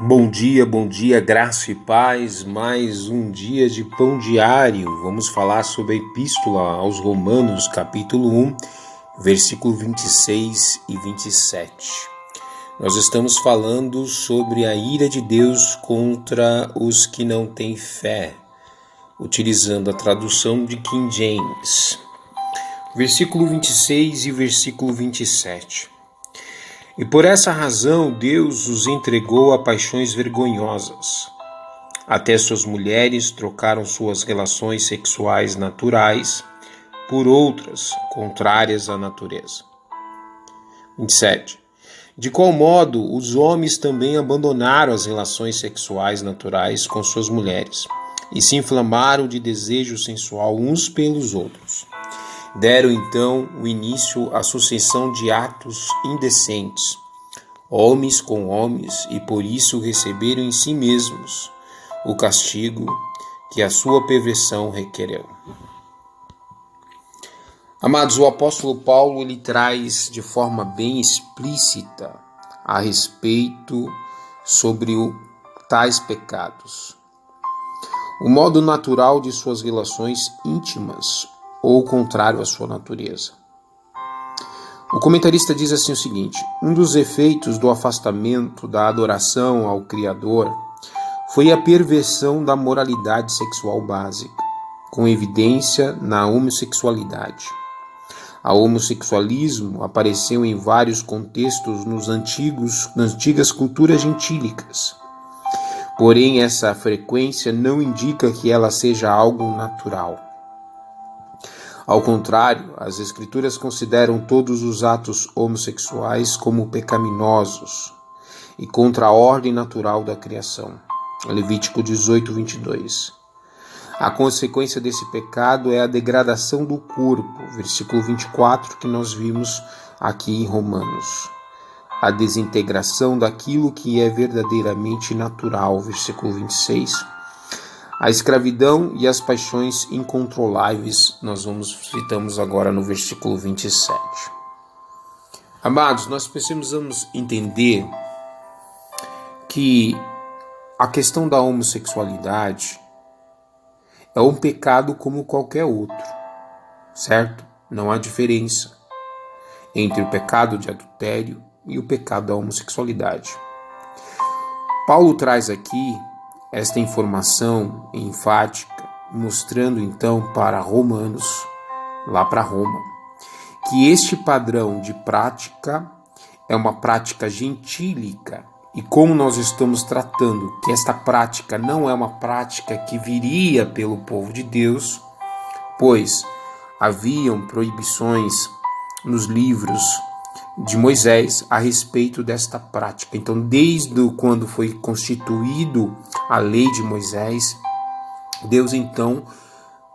Bom dia, graça e paz, mais um dia de pão diário. Vamos falar sobre a Epístola aos Romanos, capítulo 1, versículo 26 e 27. Nós estamos falando sobre a ira de Deus contra os que não têm fé, utilizando a tradução de King James. Versículo 26 e versículo 27. E por essa razão Deus os entregou a paixões vergonhosas. Até suas mulheres trocaram suas relações sexuais naturais por outras contrárias à natureza. 27. De qual modo os homens também abandonaram as relações sexuais naturais com suas mulheres e se inflamaram de desejo sensual uns pelos outros. Deram então o início à sucessão de atos indecentes, homens com homens, e por isso receberam em si mesmos o castigo que a sua perversão requereu. Amados, o apóstolo Paulo ele traz de forma bem explícita a respeito sobre tais pecados. O modo natural de suas relações íntimas ou contrário à sua natureza. O comentarista diz assim o seguinte: um dos efeitos do afastamento da adoração ao Criador foi a perversão da moralidade sexual básica, com evidência na homossexualidade. O homossexualismo apareceu em vários contextos nas antigas culturas gentílicas. Porém, essa frequência não indica que ela seja algo natural. Ao contrário, as Escrituras consideram todos os atos homossexuais como pecaminosos e contra a ordem natural da criação. Levítico 18, 22. A consequência desse pecado é a degradação do corpo, versículo 24, que nós vimos aqui em Romanos. A desintegração daquilo que é verdadeiramente natural, versículo 26. A escravidão e as paixões incontroláveis, citamos agora no versículo 27. Amados, nós precisamos entender que a questão da homossexualidade é um pecado como qualquer outro, certo? Não há diferença entre o pecado de adultério e o pecado da homossexualidade. Paulo traz aqui esta informação enfática, mostrando então para Romanos, lá para Roma, que este padrão de prática é uma prática gentílica, e como nós estamos tratando que esta prática não é uma prática que viria pelo povo de Deus, pois haviam proibições nos livros de Moisés a respeito desta prática. Então, desde quando foi constituído a lei de Moisés, Deus então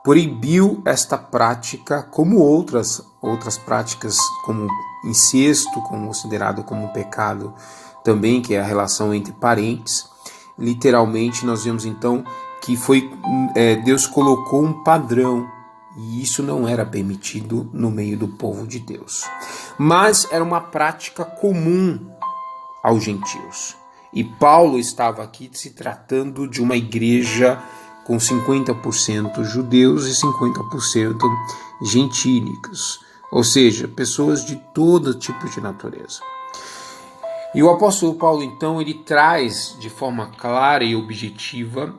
proibiu esta prática, como outras práticas, como incesto, como considerado como um pecado também, que é a relação entre parentes. Literalmente, nós vemos então que Deus colocou um padrão, e isso não era permitido no meio do povo de Deus. Mas era uma prática comum aos gentios. E Paulo estava aqui se tratando de uma igreja com 50% judeus e 50% gentílicos, ou seja, pessoas de todo tipo de natureza. E o apóstolo Paulo, então, ele traz de forma clara e objetiva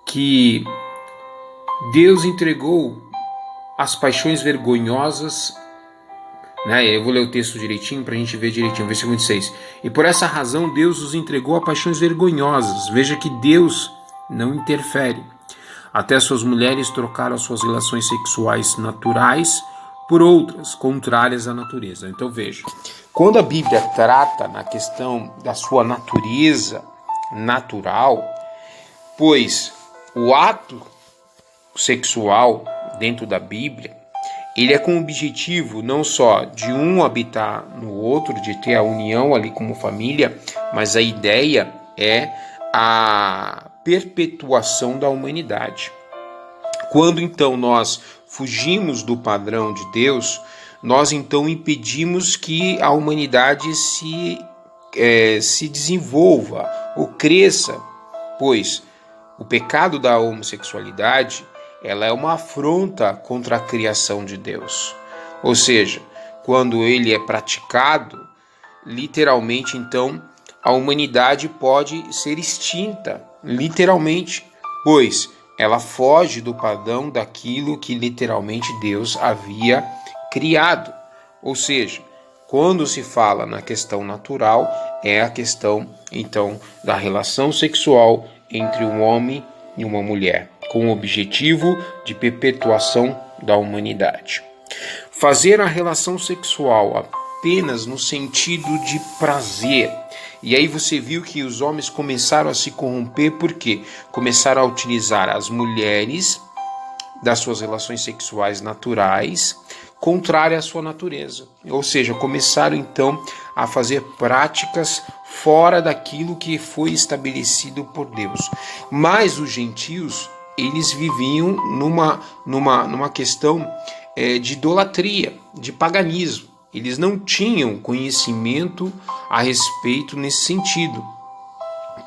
que Deus entregou as paixões vergonhosas, né? Eu vou ler o texto direitinho para a gente ver direitinho, versículo 26. E por essa razão Deus os entregou a paixões vergonhosas. Veja que Deus não interfere. Até suas mulheres trocaram as suas relações sexuais naturais por outras contrárias à natureza. Então veja, quando a Bíblia trata na questão da sua natureza natural, pois o ato sexual dentro da Bíblia, ele é com o objetivo não só de um habitar no outro, de ter a união ali como família, mas a ideia é a perpetuação da humanidade. Quando então nós fugimos do padrão de Deus, nós então impedimos que a humanidade se se desenvolva ou cresça, pois o pecado da homossexualidade, ela é uma afronta contra a criação de Deus. Ou seja, quando ele é praticado, literalmente, então, a humanidade pode ser extinta, literalmente, pois ela foge do padrão daquilo que literalmente Deus havia criado. Ou seja, quando se fala na questão natural, é a questão, então, da relação sexual entre um homem e uma mulher, com o objetivo de perpetuação da humanidade. Fazer a relação sexual apenas no sentido de prazer. E aí você viu que os homens começaram a se corromper porque começaram a utilizar as mulheres das suas relações sexuais naturais contrária à sua natureza. Ou seja, começaram então a fazer práticas fora daquilo que foi estabelecido por Deus. Mas os gentios, eles viviam numa questão de idolatria, de paganismo. Eles não tinham conhecimento a respeito nesse sentido,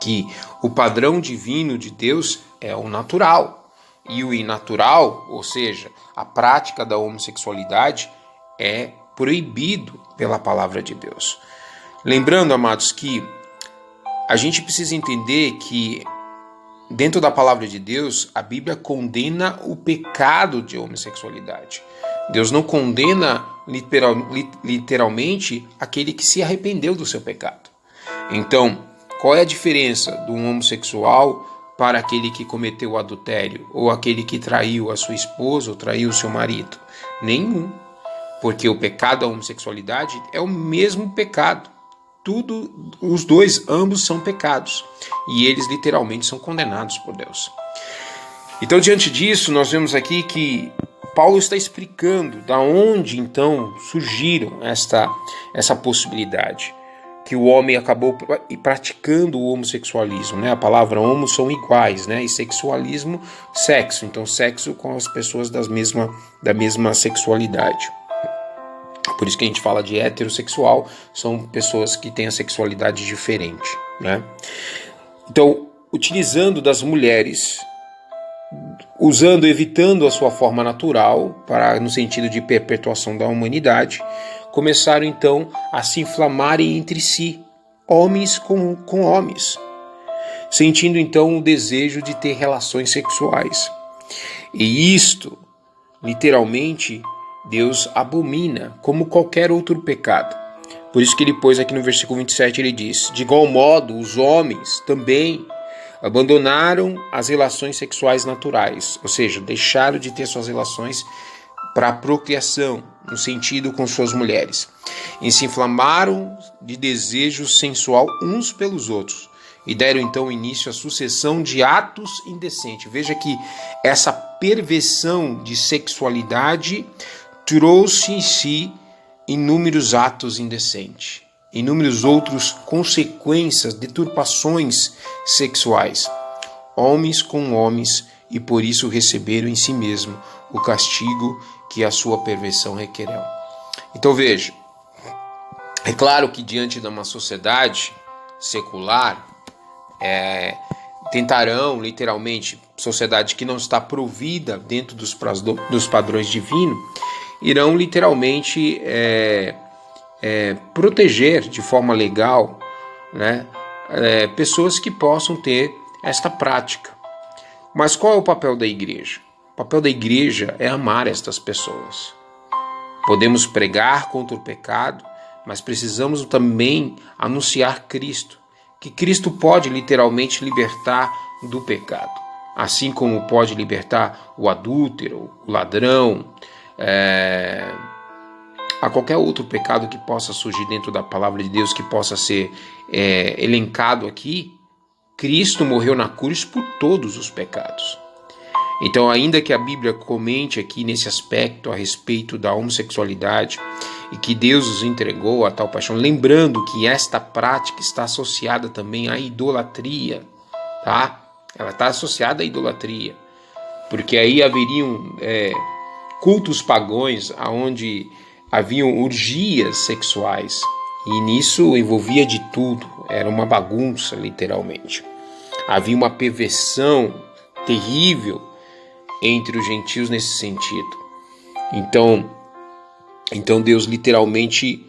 que o padrão divino de Deus é o natural. E o inatural, ou seja, a prática da homossexualidade, é proibido pela palavra de Deus. Lembrando, amados, que a gente precisa entender que dentro da palavra de Deus, a Bíblia condena o pecado de homossexualidade. Deus não condena literalmente aquele que se arrependeu do seu pecado. Então, qual é a diferença de um homossexual para aquele que cometeu o adultério, ou aquele que traiu a sua esposa ou traiu o seu marido? Nenhum. Porque o pecado da homossexualidade é o mesmo pecado. Os dois, ambos são pecados. E eles literalmente são condenados por Deus. Então, diante disso, nós vemos aqui que Paulo está explicando da onde então surgiram essa possibilidade. Que o homem acabou praticando o homossexualismo, né? A palavra homo são iguais, né? E sexualismo, sexo. Então, sexo com as pessoas da mesma sexualidade. Por isso que a gente fala de heterossexual, são pessoas que têm a sexualidade diferente, né? Então, utilizando das mulheres, evitando a sua forma natural, no sentido de perpetuação da humanidade, começaram então a se inflamarem entre si, homens com homens, sentindo então o desejo de ter relações sexuais. E isto, literalmente, Deus abomina como qualquer outro pecado. Por isso que ele pôs aqui no versículo 27, ele diz: de igual modo, os homens também abandonaram as relações sexuais naturais, ou seja, deixaram de ter suas relações para a procriação, no sentido com suas mulheres, e se inflamaram de desejo sensual uns pelos outros, e deram então início à sucessão de atos indecentes. Veja que essa perversão de sexualidade trouxe em si inúmeros atos indecentes, inúmeros outros consequências, deturpações sexuais, homens com homens, e por isso receberam em si mesmo o castigo que a sua perversão requereu. Então veja, é claro que diante de uma sociedade secular, tentarão literalmente, sociedade que não está provida dentro dos padrões divinos, irão literalmente proteger de forma legal, né, pessoas que possam ter esta prática. Mas qual é o papel da igreja? O papel da igreja é amar estas pessoas. Podemos pregar contra o pecado, mas precisamos também anunciar Cristo, que Cristo pode literalmente libertar do pecado, assim como pode libertar o adúltero, o ladrão, a qualquer outro pecado que possa surgir dentro da palavra de Deus, que possa ser elencado aqui. Cristo morreu na cruz por todos os pecados. Então, ainda que a Bíblia comente aqui nesse aspecto a respeito da homossexualidade e que Deus os entregou a tal paixão, lembrando que esta prática está associada também à idolatria, tá? Ela está associada à idolatria, porque aí haveriam cultos pagãos onde haviam orgias sexuais, E nisso envolvia de tudo, era uma bagunça, literalmente. Havia uma perversão terrível entre os gentios nesse sentido. Então Deus literalmente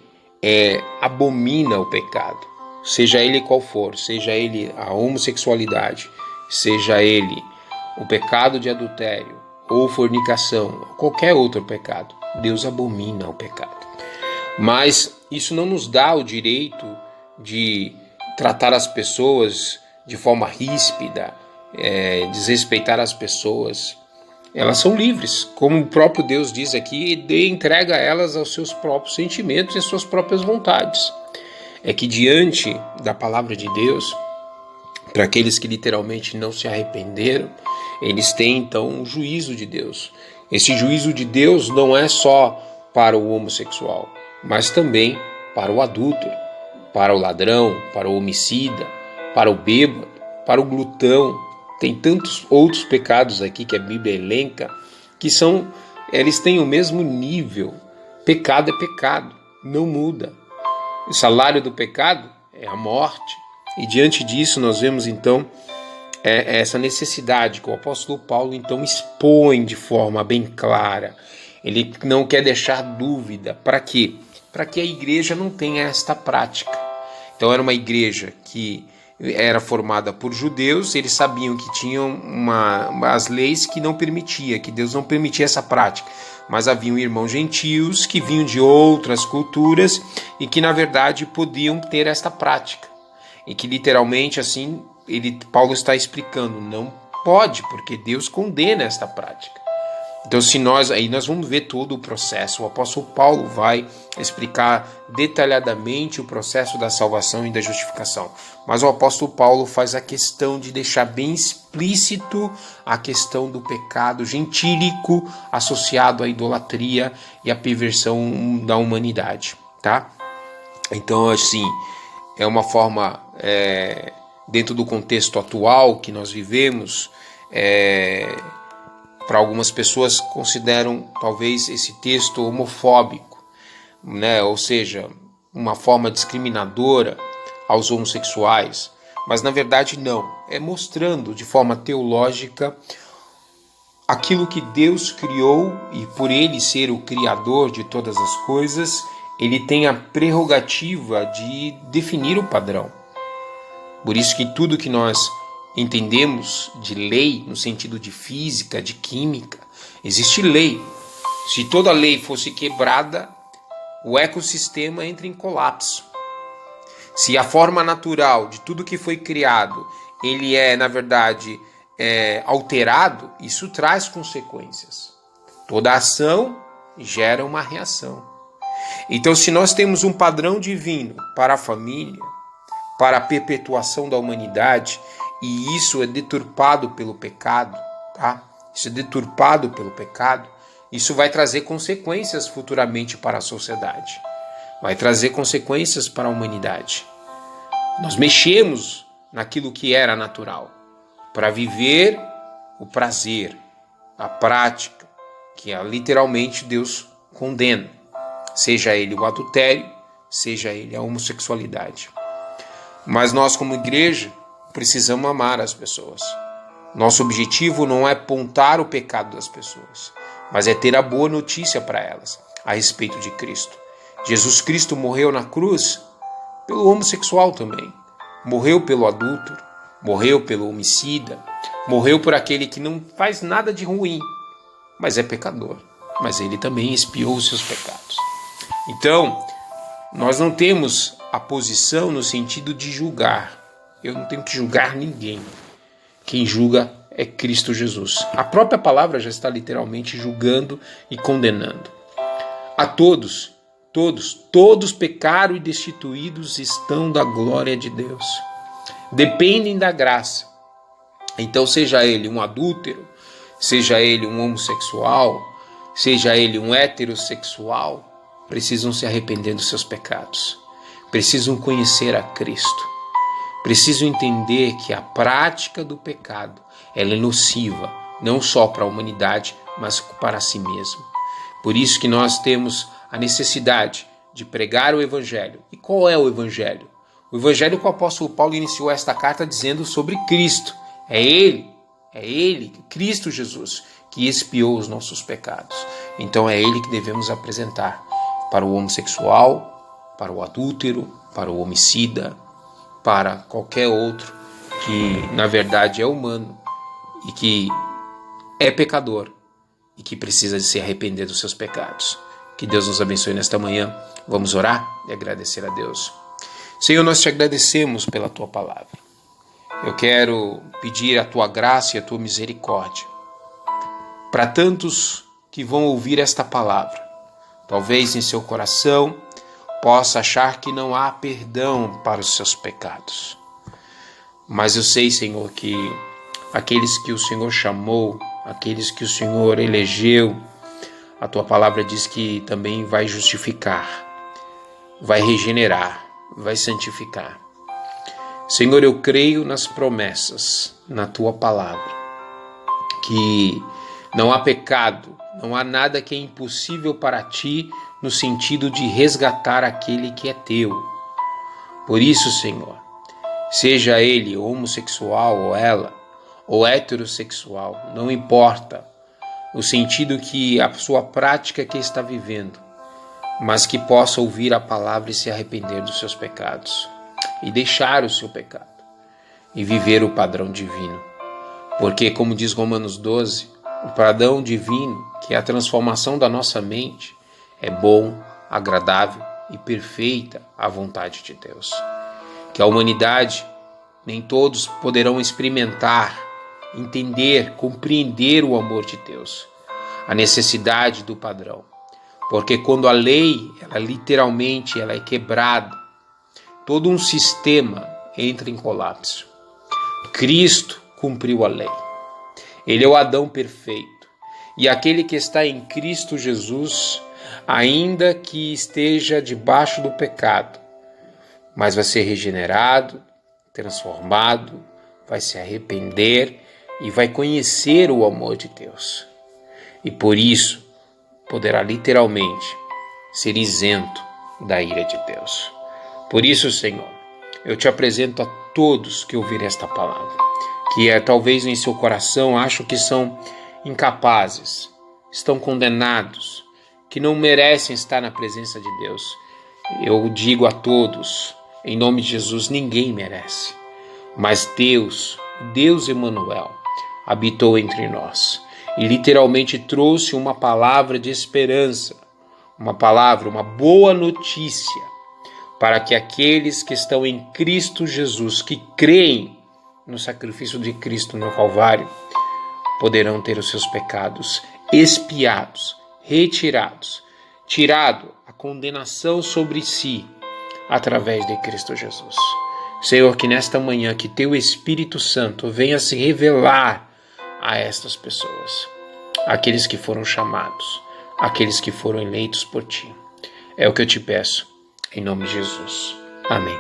abomina o pecado, seja ele qual for, seja ele a homossexualidade, seja ele o pecado de adultério ou fornicação, qualquer outro pecado. Deus abomina o pecado. Mas isso não nos dá o direito de tratar as pessoas de forma ríspida, desrespeitar as pessoas. Elas são livres, como o próprio Deus diz aqui, e entrega elas aos seus próprios sentimentos e às suas próprias vontades. É que diante da palavra de Deus, para aqueles que literalmente não se arrependeram, eles têm então um juízo de Deus. Esse juízo de Deus não é só para o homossexual, mas também para o adúltero, para o ladrão, para o homicida, para o bêbado, para o glutão. Tem tantos outros pecados aqui que a Bíblia elenca, que eles têm o mesmo nível. Pecado é pecado, não muda. O salário do pecado é a morte. E diante disso nós vemos então essa necessidade que o apóstolo Paulo então expõe de forma bem clara. Ele não quer deixar dúvida. Para quê? Para que a igreja não tenha esta prática. Então era uma igreja que era formada por judeus, eles sabiam que tinham as leis que não permitia, que Deus não permitia essa prática. Mas haviam irmãos gentios que vinham de outras culturas e que na verdade podiam ter esta prática. E que literalmente assim, Paulo está explicando, não pode, porque Deus condena esta prática. Então aí nós vamos ver todo o processo. O apóstolo Paulo vai explicar detalhadamente o processo da salvação e da justificação. Mas o apóstolo Paulo faz a questão de deixar bem explícito a questão do pecado gentílico associado à idolatria e à perversão da humanidade, tá? Então, assim, é uma forma, dentro do contexto atual que nós vivemos, para algumas pessoas consideram talvez esse texto homofóbico, né? Ou seja, uma forma discriminadora aos homossexuais, mas na verdade não, é mostrando de forma teológica aquilo que Deus criou e por ele ser o criador de todas as coisas, ele tem a prerrogativa de definir o padrão. Por isso que tudo que nós entendemos de lei, no sentido de física, de química, existe lei. Se toda lei fosse quebrada, o ecossistema entra em colapso. Se a forma natural de tudo que foi criado, ele na verdade, alterado, isso traz consequências. Toda ação gera uma reação. Então, se nós temos um padrão divino para a família, para a perpetuação da humanidade, e isso é deturpado pelo pecado, tá? Isso é deturpado pelo pecado, isso vai trazer consequências futuramente para a sociedade. Vai trazer consequências para a humanidade. Nós mexemos naquilo que era natural para viver o prazer, a prática, que literalmente Deus condena. Seja ele o adultério, seja ele a homossexualidade. Mas nós, como igreja, precisamos amar as pessoas. Nosso objetivo não é apontar o pecado das pessoas, mas é ter a boa notícia para elas a respeito de Cristo. Jesus Cristo morreu na cruz pelo homossexual também. Morreu pelo adúltero, morreu pelo homicida, morreu por aquele que não faz nada de ruim, mas é pecador. Mas ele também expiou os seus pecados. Então, nós não temos a posição no sentido de julgar. Eu não tenho que julgar ninguém. Quem julga é Cristo Jesus. A própria palavra já está literalmente julgando e condenando. A todos pecaram e destituídos estão da glória de Deus. Dependem da graça. Então, seja ele um adúltero, seja ele um homossexual, seja ele um heterossexual, precisam se arrepender dos seus pecados. Precisam conhecer a Cristo. Precisam entender que a prática do pecado ela é nociva, não só para a humanidade, mas para si mesmo. Por isso que nós temos a necessidade de pregar o Evangelho. E qual é o Evangelho? O Evangelho que o apóstolo Paulo iniciou esta carta dizendo sobre Cristo. É Ele, Cristo Jesus, que expiou os nossos pecados. Então é Ele que devemos apresentar para o homossexual, para o adúltero, para o homicida, para qualquer outro que na verdade é humano e que é pecador e que precisa de se arrepender dos seus pecados. Que Deus nos abençoe nesta manhã. Vamos orar e agradecer a Deus. Senhor, nós te agradecemos pela Tua palavra. Eu quero pedir a Tua graça e a Tua misericórdia para tantos que vão ouvir esta palavra. Talvez em seu coração possa achar que não há perdão para os seus pecados. Mas eu sei, Senhor, que aqueles que o Senhor chamou, aqueles que o Senhor elegeu, a Tua palavra diz que também vai justificar, vai regenerar, vai santificar. Senhor, eu creio nas promessas, na Tua palavra, que não há pecado, não há nada que é impossível para Ti no sentido de resgatar aquele que é Teu. Por isso, Senhor, seja ele homossexual ou ela, ou heterossexual, não importa o sentido que a sua prática que está vivendo, mas que possa ouvir a palavra e se arrepender dos seus pecados, e deixar o seu pecado, e viver o padrão divino. Porque, como diz Romanos 12, o padrão divino, que é a transformação da nossa mente, é bom, agradável e perfeita a vontade de Deus. Que a humanidade, nem todos poderão experimentar, entender, compreender o amor de Deus, a necessidade do padrão. Porque quando a lei, ela literalmente ela é quebrada, todo um sistema entra em colapso. Cristo cumpriu a lei. Ele é o Adão perfeito. E aquele que está em Cristo Jesus, ainda que esteja debaixo do pecado, mas vai ser regenerado, transformado, vai se arrepender e vai conhecer o amor de Deus. E por isso poderá literalmente ser isento da ira de Deus. Por isso, Senhor, eu te apresento a todos que ouvirem esta palavra, que talvez em seu coração acham que são incapazes, estão condenados, que não merecem estar na presença de Deus. Eu digo a todos, em nome de Jesus, ninguém merece. Mas Deus Emanuel, habitou entre nós e literalmente trouxe uma palavra de esperança, uma boa notícia, para que aqueles que estão em Cristo Jesus, que creem no sacrifício de Cristo no Calvário, poderão ter os seus pecados expiados, retirados, tirado a condenação sobre si, através de Cristo Jesus. Senhor, que nesta manhã, que Teu Espírito Santo venha se revelar a estas pessoas, aqueles que foram chamados, aqueles que foram eleitos por Ti. É o que eu te peço, em nome de Jesus. Amém.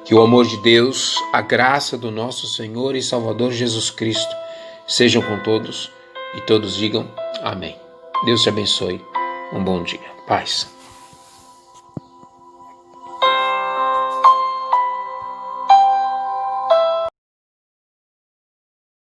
Que o amor de Deus, a graça do nosso Senhor e Salvador Jesus Cristo sejam com todos e todos digam amém. Deus te abençoe. Um bom dia. Paz.